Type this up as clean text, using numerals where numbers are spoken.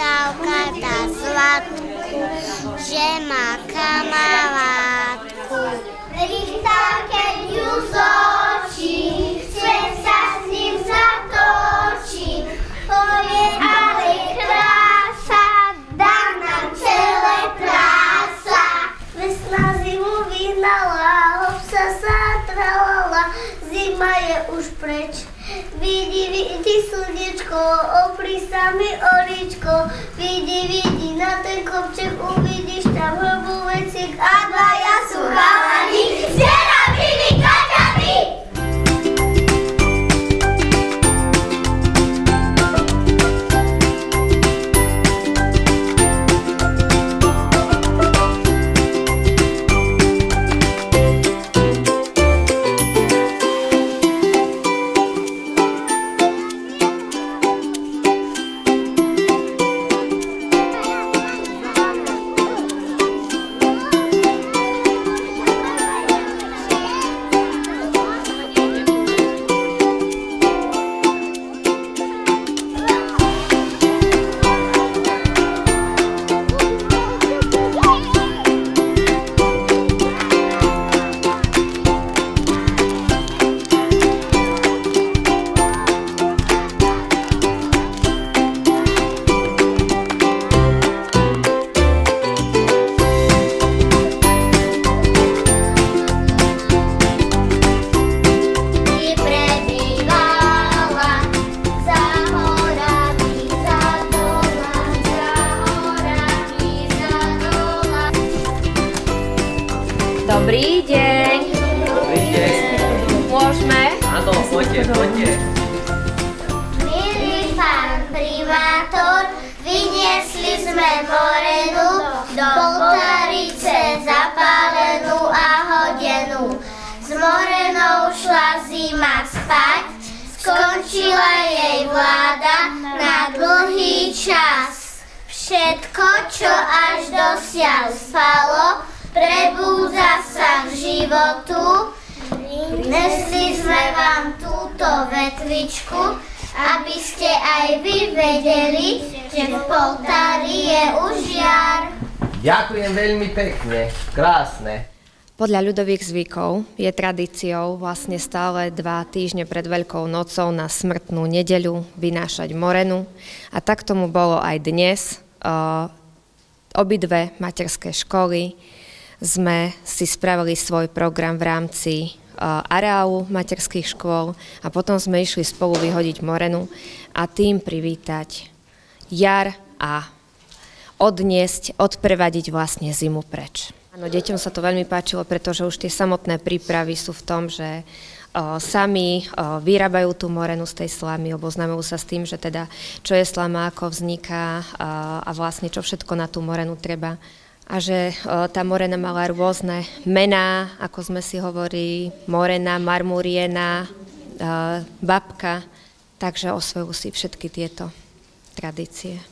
Natálka tá Zlatku, že má kamarátku. Rýchta, keď ju zočí, svet sa s ním zatočí. Povie, ale krása, dá nám celé prása. Vesna zimu vyhnala, hopsa sa tralala, zima je už preč. Vidí slnečko, opri sa mi oričko, vidí na ten kopček, uvidíš tam hrobovecík a dvaja sú chalani, zveravili kaťaty! Dobrý deň. Dobrý deň. Môžeme? Áno, poďte. Milý pán primátor, vyniesli sme morenu do Poltárice zapálenú a hodenú. S morenou šla zima spať, skončila jej vláda na dlhý čas. Všetko, čo až dosiaľ spalo, prebúdza sa k životu. Nesli sme vám túto vetvičku, aby ste aj vy vedeli, že v Poltári je už jar. Ďakujem veľmi pekne, krásne. Podľa ľudových zvykov je tradíciou vlastne stále 2 týždne pred Veľkou nocou na smrtnú nedeľu vynášať morenu. A tak tomu bolo aj dnes. Obidve materské školy sme si spravili svoj program v rámci areálu materských škôl a potom sme išli spolu vyhodiť morenu a tým privítať jar a odprevadiť vlastne zimu preč. Áno, deťom sa to veľmi páčilo, pretože už tie samotné prípravy sú v tom, že sami vyrábajú tú morenu z tej slamy, oboznámujú sa s tým, že teda čo je slama, ako vzniká a vlastne čo všetko na tú morenu treba. A že tá morena mala rôzne mená, ako sme si hovorili, morena, marmuriena, babka, takže osvojujú si všetky tieto tradície.